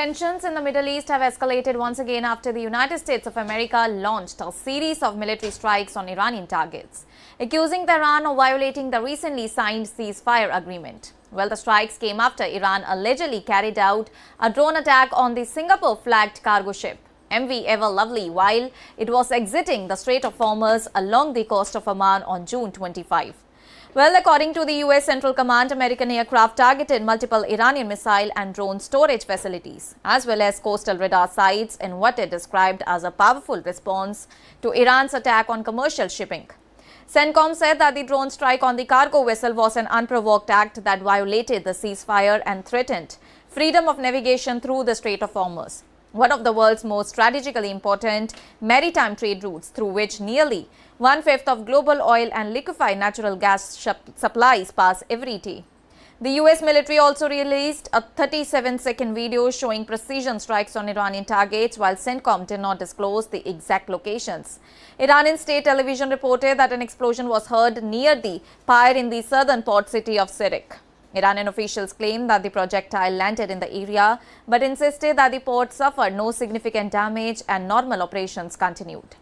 Tensions in the Middle East have escalated once again after the United States of America launched a series of military strikes on Iranian targets, accusing Tehran of violating the recently signed ceasefire agreement. Well, the strikes came after Iran allegedly carried out a drone attack on the Singapore-flagged cargo ship MV Ever Lovely while it was exiting the Strait of Hormuz along the coast of Oman on June 25. Well, according to the U.S. Central Command, American aircraft targeted multiple Iranian missile and drone storage facilities, as well as coastal radar sites in what it described as a powerful response to Iran's attack on commercial shipping. CENTCOM said that the drone strike on the cargo vessel was an unprovoked act that violated the ceasefire and threatened freedom of navigation through the Strait of Hormuz, one of the world's most strategically important maritime trade routes, through which nearly one-fifth of global oil and liquefied natural gas supplies pass every day. The U.S. military also released a 37-second video showing precision strikes on Iranian targets, while CENTCOM did not disclose the exact locations. Iranian state television reported that an explosion was heard near the pier in the southern port city of Strait. Iranian officials claimed that the projectile landed in the area, but insisted that the port suffered no significant damage and normal operations continued.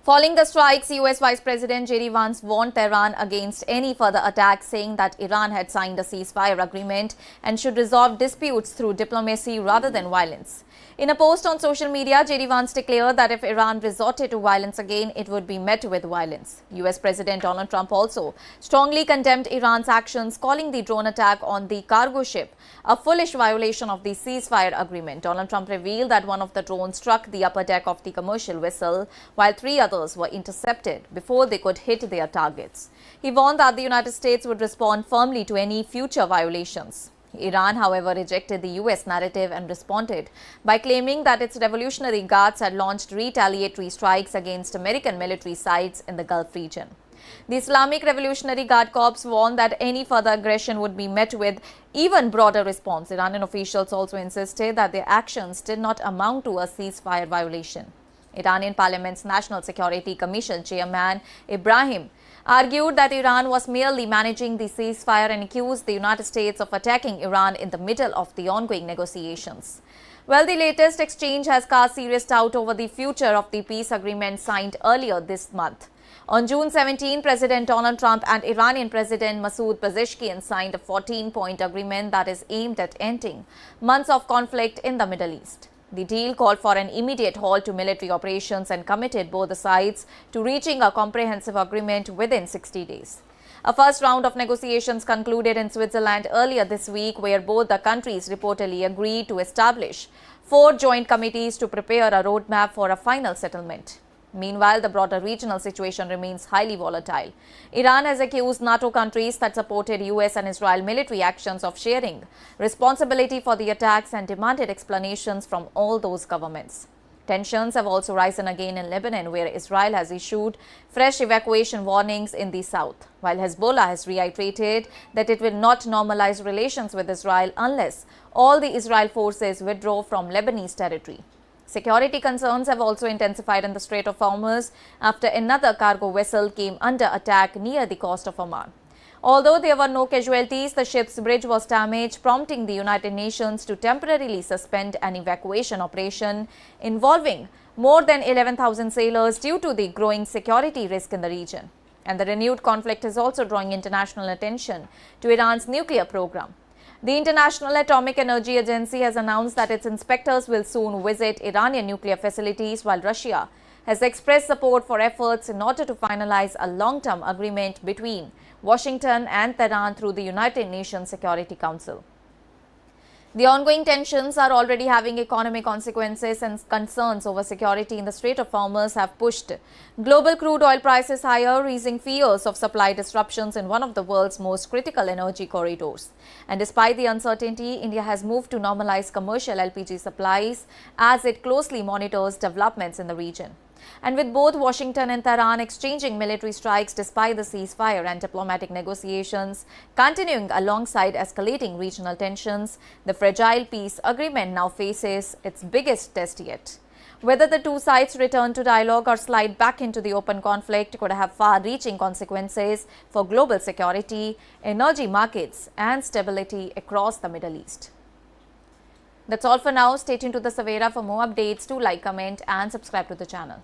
Following the strikes, U.S. Vice President J.D. Vance warned Tehran against any further attacks, saying that Iran had signed a ceasefire agreement and should resolve disputes through diplomacy rather than violence. In a post on social media, J.D. Vance declared that if Iran resorted to violence again, it would be met with violence. U.S. President Donald Trump also strongly condemned Iran's actions, calling the drone attack on the cargo ship a foolish violation of the ceasefire agreement. Donald Trump revealed that one of the drones struck the upper deck of the commercial vessel, while three others were intercepted before they could hit their targets. He warned that the United States would respond firmly to any future violations. Iran, however, rejected the U.S. narrative and responded by claiming that its Revolutionary Guards had launched retaliatory strikes against American military sites in the Gulf region. The Islamic Revolutionary Guard Corps warned that any further aggression would be met with even broader response. Iranian officials also insisted that their actions did not amount to a ceasefire violation. Iranian Parliament's National Security Commission chairman Ibrahim argued that Iran was merely managing the ceasefire and accused the United States of attacking Iran in the middle of the ongoing negotiations. Well, the latest exchange has cast serious doubt over the future of the peace agreement signed earlier this month. On June 17, President Donald Trump and Iranian President Masoud Pezeshkian signed a 14-point agreement that is aimed at ending months of conflict in the Middle East. The deal called for an immediate halt to military operations and committed both the sides to reaching a comprehensive agreement within 60 days. A first round of negotiations concluded in Switzerland earlier this week, where both the countries reportedly agreed to establish 4 joint committees to prepare a roadmap for a final settlement. Meanwhile, the broader regional situation remains highly volatile. Iran has accused NATO countries that supported U.S. and Israel military actions of sharing responsibility for the attacks and demanded explanations from all those governments. Tensions have also risen again in Lebanon, where Israel has issued fresh evacuation warnings in the south, while Hezbollah has reiterated that it will not normalize relations with Israel unless all the Israel forces withdraw from Lebanese territory. Security concerns have also intensified in the Strait of Hormuz after another cargo vessel came under attack near the coast of Oman. Although there were no casualties, the ship's bridge was damaged, prompting the United Nations to temporarily suspend an evacuation operation involving more than 11,000 sailors due to the growing security risk in the region. And the renewed conflict is also drawing international attention to Iran's nuclear program. The International Atomic Energy Agency has announced that its inspectors will soon visit Iranian nuclear facilities, while Russia has expressed support for efforts in order to finalize a long-term agreement between Washington and Tehran through the United Nations Security Council. The ongoing tensions are already having economic consequences, and concerns over security in the Strait of Hormuz have pushed global crude oil prices higher, raising fears of supply disruptions in one of the world's most critical energy corridors. And despite the uncertainty, India has moved to normalize commercial LPG supplies as it closely monitors developments in the region. And with both Washington and Tehran exchanging military strikes despite the ceasefire and diplomatic negotiations continuing alongside escalating regional tensions, the fragile peace agreement now faces its biggest test yet. Whether the two sides return to dialogue or slide back into the open conflict could have far-reaching consequences for global security, energy markets, and stability across the Middle East. That's all for now. Stay tuned to the Savera for more updates. Do like, comment and subscribe to the channel.